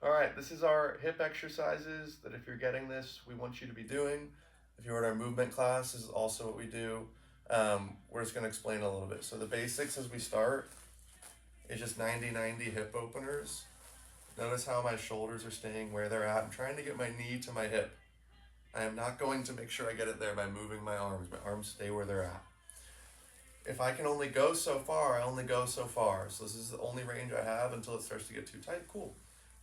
All right, this is our hip exercises that if you're getting this, we want you to be doing. If you're in our movement class, this is also what we do. We're just going to explain a little bit. So the basics as we start is just 90-90 hip openers. Notice how my shoulders are staying where they're at. I'm trying to get my knee to my hip. I am not going to make sure I get it there by moving my arms. My arms stay where they're at. If I can only go so far, I only go so far. So this is the only range I have until it starts to get too tight. Cool.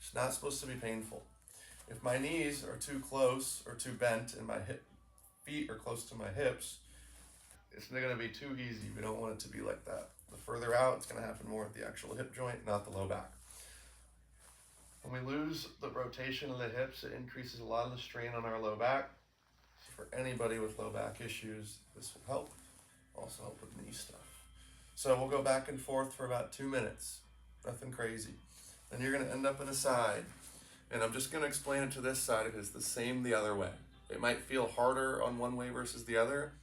It's not supposed to be painful. If my knees are too close or too bent and my feet are close to my hips, it's going to be too easy. We don't want it to be like that. The further out, it's going to happen more at the actual hip joint, not the low back. When we lose the rotation of the hips, it increases a lot of the strain on our low back. So for anybody with low back issues, this will help. Also help with knee stuff. So we'll go back and forth for about 2 minutes. Nothing crazy. Then you're going to end up in a side. And I'm just going to explain it to this side because it's the same the other way. It might feel harder on one way versus the other.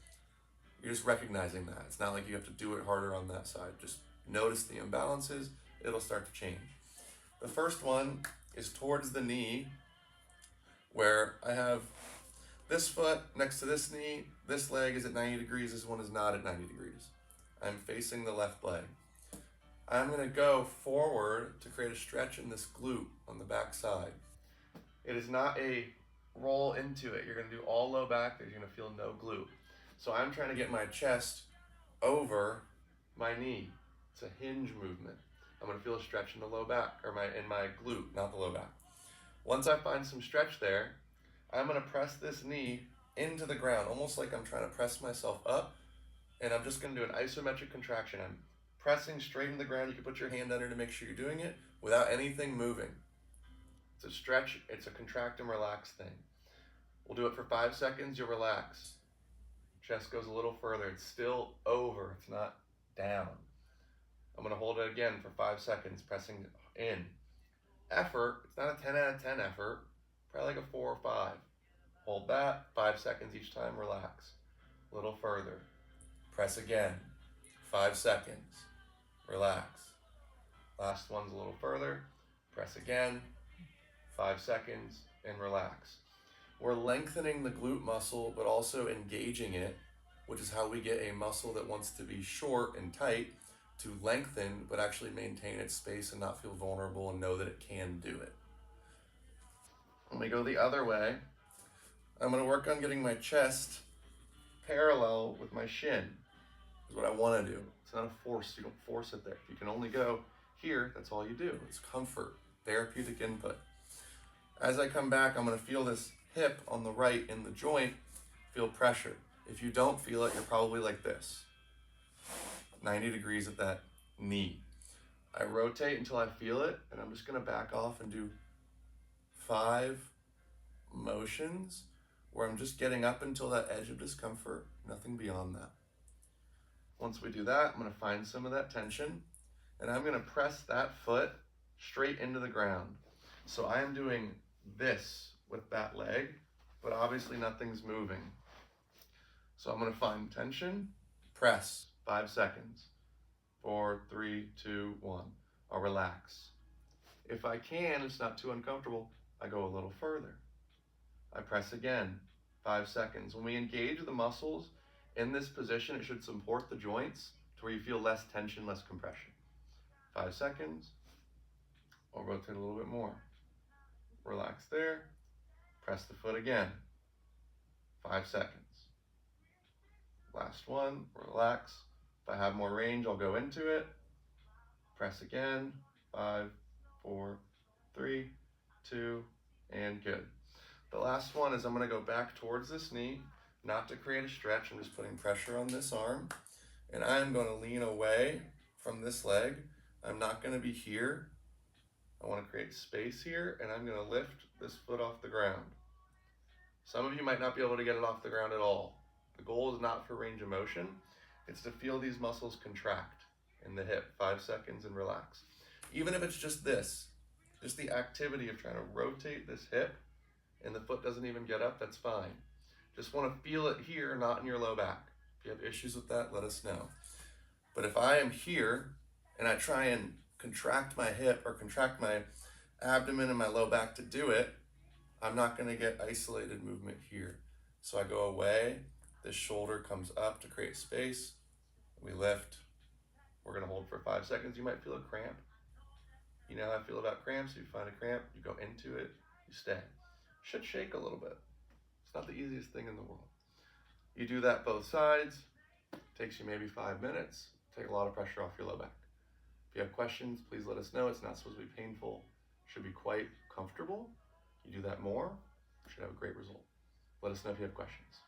You're just recognizing that. It's not like you have to do it harder on that side. Just notice the imbalances. It'll start to change. The first one is towards the knee, where I have this foot next to this knee. This leg is at 90 degrees. This one is not at 90 degrees. I'm facing the left leg. I'm going to go forward to create a stretch in this glute on the back side. It is not a roll into it. You're going to do all low back. You're going to feel no glute. So I'm trying to get my chest over my knee. It's a hinge movement. I'm going to feel a stretch in the low back, or in my glute, not the low back. Once I find some stretch there, I'm going to press this knee into the ground, almost like I'm trying to press myself up. And I'm just going to do an isometric contraction. I'm pressing straight in the ground. You can put your hand under to make sure you're doing it without anything moving. It's a stretch. It's a contract and relax thing. We'll do it for 5 seconds. You'll relax. Chest goes a little further. It's still over. It's not down. I'm going to hold it again for 5 seconds, pressing in. Effort, it's not a 10 out of 10 effort, probably like a 4 or 5. Hold that, 5 seconds each time, relax. A little further. Press again, 5 seconds, relax. Last one's a little further, press again, 5 seconds, and relax. We're lengthening the glute muscle, but also engaging it, which is how we get a muscle that wants to be short and tight to lengthen, but actually maintain its space and not feel vulnerable and know that it can do it. When we go the other way, I'm going to work on getting my chest parallel with my shin, is what I want to do. It's not a force. You don't force it there. If you can only go here, that's all you do. It's comfort, therapeutic input. As I come back, I'm going to feel this hip on the right in the joint, feel pressure. If you don't feel it, you're probably like this. 90 degrees at that knee. I rotate until I feel it, and I'm just going to back off and do 5 motions where I'm just getting up until that edge of discomfort, nothing beyond that. Once we do that, I'm going to find some of that tension, and I'm going to press that foot straight into the ground. So I am doing this with that leg, but obviously nothing's moving. So I'm going to find tension, press, 5 seconds. 4, 3, 2, 1. I'll relax. If I can, it's not too uncomfortable, I go a little further. I press again, 5 seconds. When we engage the muscles in this position, it should support the joints to where you feel less tension, less compression. 5 seconds. I'll rotate a little bit more. Relax there. Press the foot again. 5 seconds. Last one, relax. If I have more range, I'll go into it. Press again. 5, 4, 3, 2, and good. The last one is I'm going to go back towards this knee, not to create a stretch. I'm just putting pressure on this arm. And I'm going to lean away from this leg. I'm not going to be here. I want to create space here, and I'm going to lift this foot off the ground. Some of you might not be able to get it off the ground at all. The goal is not for range of motion. It's to feel these muscles contract in the hip, 5 seconds, and relax. Even if it's just this, just the activity of trying to rotate this hip and the foot doesn't even get up, that's fine. Just want to feel it here, not in your low back. If you have issues with that, let us know. But if I am here and I try and contract my hip or contract my abdomen and my low back to do it, I'm not going to get isolated movement here. So I go away, this shoulder comes up to create space, we lift, we're going to hold for 5 seconds. You might feel a cramp. You know how I feel about cramps. If you find a cramp, you go into it, you stay. Should shake a little bit. It's not the easiest thing in the world. You do that both sides, takes you maybe 5 minutes, take a lot of pressure off your low back. If you have questions, please let us know. It's not supposed to be painful, it should be quite comfortable. You do that more, you should have a great result. Let us know if you have questions.